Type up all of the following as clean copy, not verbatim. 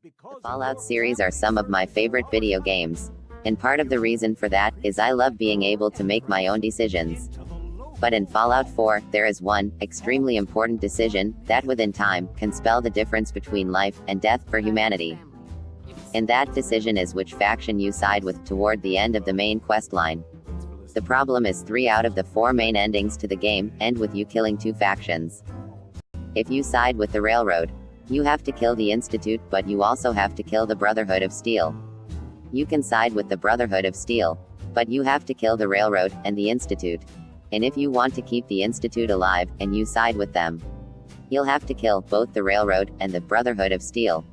The Fallout series are some of my favorite video games. And part of the reason for that is I love being able to make my own decisions. But in Fallout 4, there is one extremely important decision that within time can spell the difference between life and death for humanity. And that decision is which faction you side with toward the end of the main quest line. The problem is 3 out of the 4 main endings to the game end with you killing 2 factions. If you side with the Railroad, you have to kill the Institute, but you also have to kill the Brotherhood of Steel. You can side with the Brotherhood of Steel, but you have to kill the Railroad and the Institute. And if you want to keep the Institute alive, and you side with them, you'll have to kill both the Railroad and the Brotherhood of Steel.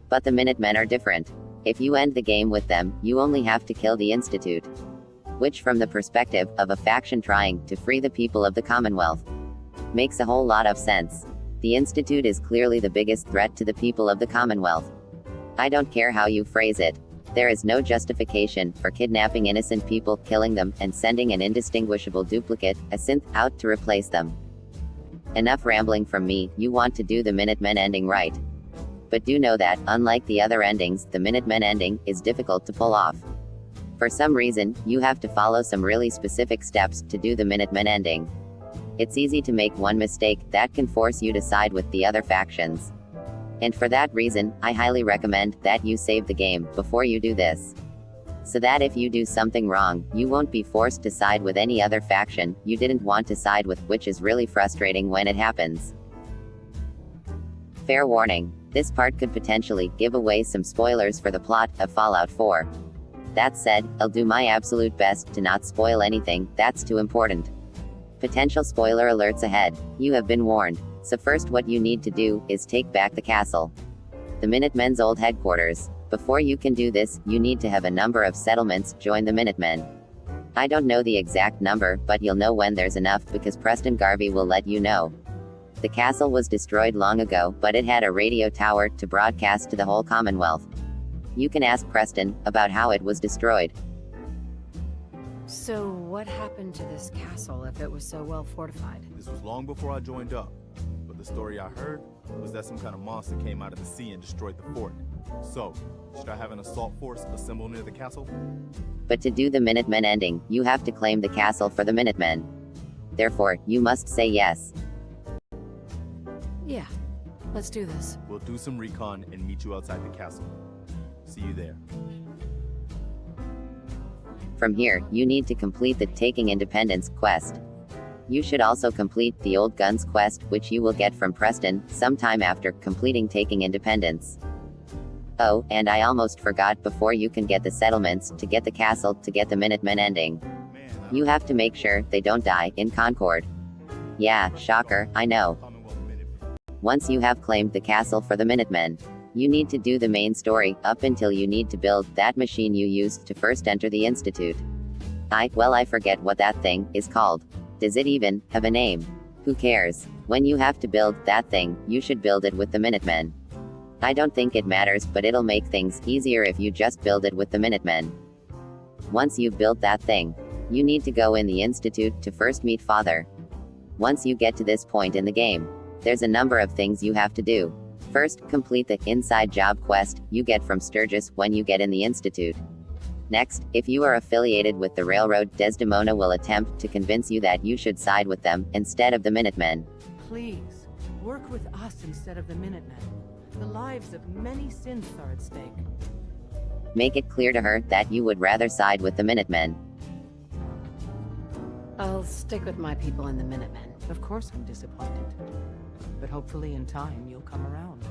But the Minutemen are different. If you end the game with them, you only have to kill the Institute. Which from the perspective of a faction trying to free the people of the Commonwealth, makes a whole lot of sense. The Institute is clearly the biggest threat to the people of the Commonwealth. I don't care how you phrase it. There is no justification for kidnapping innocent people, killing them, and sending an indistinguishable duplicate, a synth, out to replace them. Enough rambling from me, you want to do the Minutemen ending right. But do know that, unlike the other endings, the Minutemen ending is difficult to pull off. For some reason, you have to follow some really specific steps to do the Minutemen ending. It's easy to make one mistake that can force you to side with the other factions. And for that reason, I highly recommend that you save the game before you do this. So that if you do something wrong, you won't be forced to side with any other faction you didn't want to side with, which is really frustrating when it happens. Fair warning, this part could potentially give away some spoilers for the plot of Fallout 4. That said, I'll do my absolute best to not spoil anything that's too important. Potential spoiler alerts ahead. You have been warned. So first, what you need to do is take back the castle, the Minutemen's old headquarters. Before you can do this, you need to have a number of settlements join the Minutemen. I don't know the exact number, but you'll know when there's enough because Preston Garvey will let you know. The castle was destroyed long ago, but it had a radio tower to broadcast to the whole Commonwealth. You can ask Preston about how it was destroyed. So what happened to this castle if it was so well fortified? This was long before I joined up, but the story I heard was that some kind of monster came out of the sea and destroyed the fort. So, should I have an assault force assemble near the castle? But to do the Minutemen ending, you have to claim the castle for the Minutemen. Therefore, you must say yes. Yeah, let's do this. We'll do some recon and meet you outside the castle. See you there. From here, you need to complete the Taking Independence quest. You should also complete the Old Guns quest, which you will get from Preston sometime after completing Taking Independence. Oh, and I almost forgot, before you can get the settlements to get the castle to get the Minutemen ending, you have to make sure they don't die in Concord. Yeah, shocker, I know. Once you have claimed the castle for the Minutemen, you need to do the main story, up until you need to build that machine you used to first enter the Institute. I forget what that thing is called. Does it even have a name? Who cares? When you have to build that thing, you should build it with the Minutemen. I don't think it matters, but it'll make things easier if you just build it with the Minutemen. Once you've built that thing, you need to go in the Institute to first meet Father. Once you get to this point in the game, there's a number of things you have to do. First, complete the inside job quest you get from Sturgis when you get in the Institute. Next, if you are affiliated with the Railroad, Desdemona will attempt to convince you that you should side with them instead of the Minutemen. Please, work with us instead of the Minutemen. The lives of many synths are at stake. Make it clear to her that you would rather side with the Minutemen. I'll stick with my people in the Minutemen. Of course I'm disappointed. But hopefully in time you'll come around.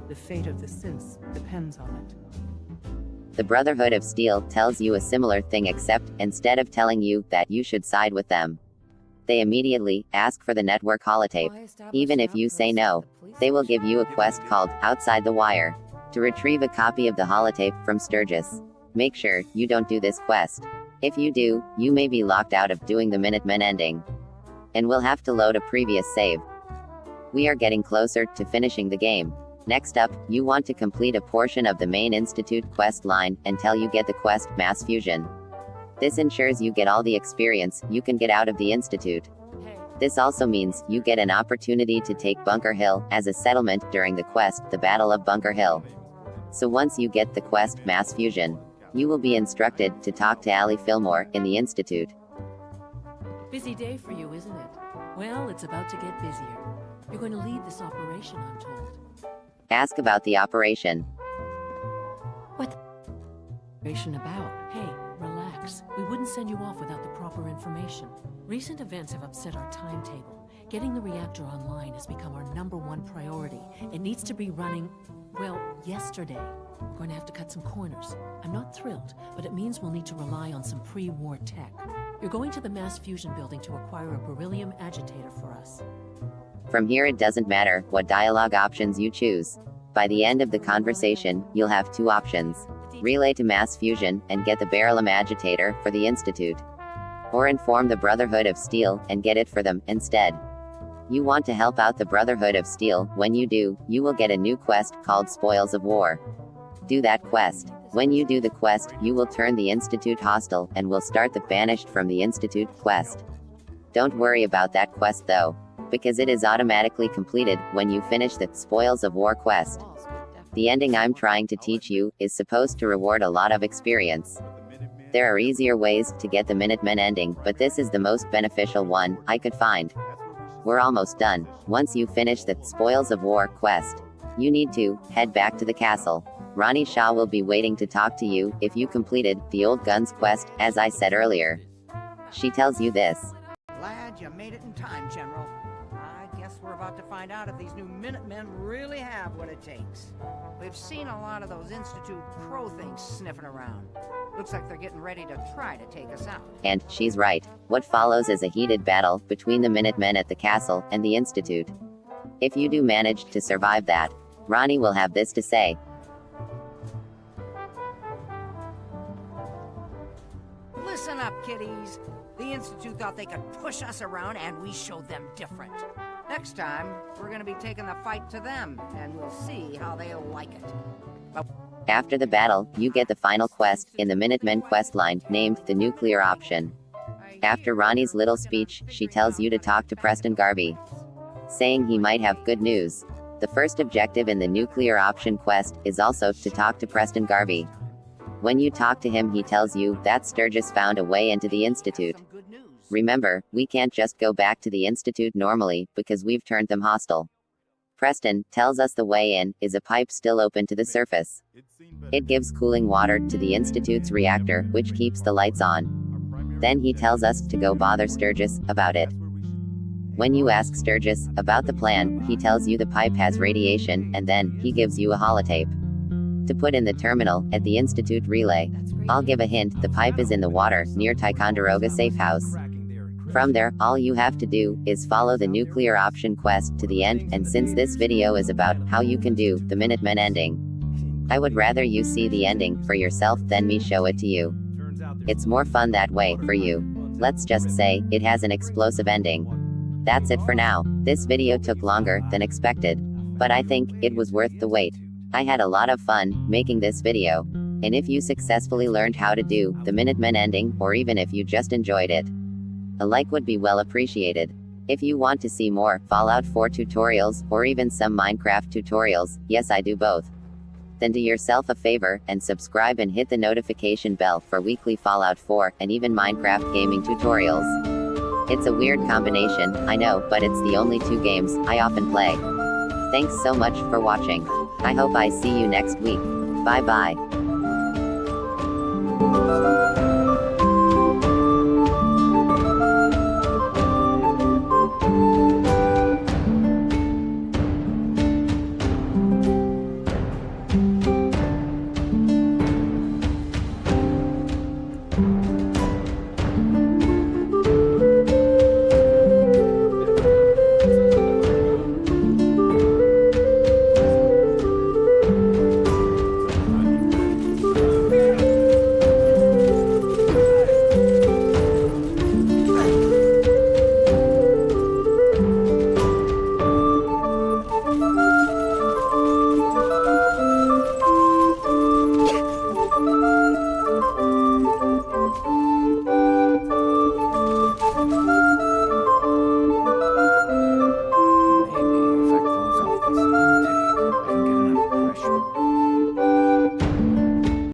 The fate of the synths depends on it. The Brotherhood of Steel tells you a similar thing, except, instead of telling you that you should side with them, they immediately ask for the network holotape. Even if you say no, they will give you a quest called Outside the Wire to retrieve a copy of the holotape from Sturgis. Make sure you don't do this quest. If you do, you may be locked out of doing the Minutemen ending, and will have to load a previous save. We are getting closer to finishing the game. Next up, you want to complete a portion of the main Institute quest line until you get the quest Mass Fusion. This ensures you get all the experience you can get out of the Institute. Hey, This also means you get an opportunity to take Bunker Hill as a settlement during the quest, the Battle of Bunker Hill. So once you get the quest, Mass Fusion, you will be instructed to talk to Allie Fillmore in the Institute. Busy day for you, isn't it? Well, it's about to get busier. You're going to lead this operation, I'm told. Ask about the operation. What the operation about? Hey, relax. We wouldn't send you off without the proper information. Recent events have upset our timetable. Getting the reactor online has become our #1 priority. It needs to be running, well, yesterday. We're going to have to cut some corners. I'm not thrilled, but it means we'll need to rely on some pre-war tech. You're going to the Mass Fusion building to acquire a beryllium agitator for us. From here it doesn't matter what dialogue options you choose. By the end of the conversation, you'll have 2 options. Relay to Mass Fusion and get the beryllium agitator for the Institute. Or inform the Brotherhood of Steel and get it for them instead. You want to help out the Brotherhood of Steel. When you do, you will get a new quest called Spoils of War. Do that quest. When you do the quest, you will turn the Institute hostile and will start the Banished from the Institute quest. Don't worry about that quest though, because it is automatically completed when you finish the Spoils of War quest. The ending I'm trying to teach you is supposed to reward a lot of experience. There are easier ways to get the Minutemen ending, but this is the most beneficial one I could find. We're almost done. Once you finish the Spoils of War quest, you need to head back to the castle. Ronnie Shaw will be waiting to talk to you if you completed the Old Guns quest, as I said earlier. She tells you this. Glad you made it in time, General. I guess we're about to find out if these new Minutemen really have what it takes. We've seen a lot of those Institute Pro things sniffing around. Looks like they're getting ready to try to take us out. And she's right. What follows is a heated battle between the Minutemen at the castle and the Institute. If you do manage to survive that, Ronnie will have this to say. Listen up, kiddies. The Institute thought they could push us around, and we showed them different. Next time, we're going to be taking the fight to them, and we'll see how they'll like it. After the battle, you get the final quest in the Minutemen questline, named the Nuclear Option. After Ronnie's little speech, she tells you to talk to Preston Garvey, saying he might have good news. The first objective in the Nuclear Option quest is also to talk to Preston Garvey. When you talk to him, he tells you that Sturgis found a way into the Institute. Remember, we can't just go back to the Institute normally, because we've turned them hostile. Preston tells us the way in is a pipe still open to the surface. It gives cooling water to the Institute's reactor, which keeps the lights on. Then he tells us to go bother Sturgis about it. When you ask Sturgis about the plan, he tells you the pipe has radiation, and then he gives you a holotape to put in the terminal at the Institute relay. I'll give a hint, the pipe is in the water near Ticonderoga Safe House. From there, all you have to do is follow the Nuclear Option quest to the end, and since this video is about how you can do the Minutemen ending, I would rather you see the ending for yourself than me show it to you. It's more fun that way for you. Let's just say, it has an explosive ending. That's it for now. This video took longer than expected, but I think it was worth the wait. I had a lot of fun making this video, and if you successfully learned how to do the Minutemen ending, or even if you just enjoyed it, a like would be well appreciated. If you want to see more Fallout 4 tutorials, or even some Minecraft tutorials, yes, I do both, then do yourself a favor and subscribe and hit the notification bell for weekly Fallout 4 and even Minecraft gaming tutorials. It's a weird combination, I know, but it's the only 2 games I often play. Thanks so much for watching. I hope I see you next week. Bye bye.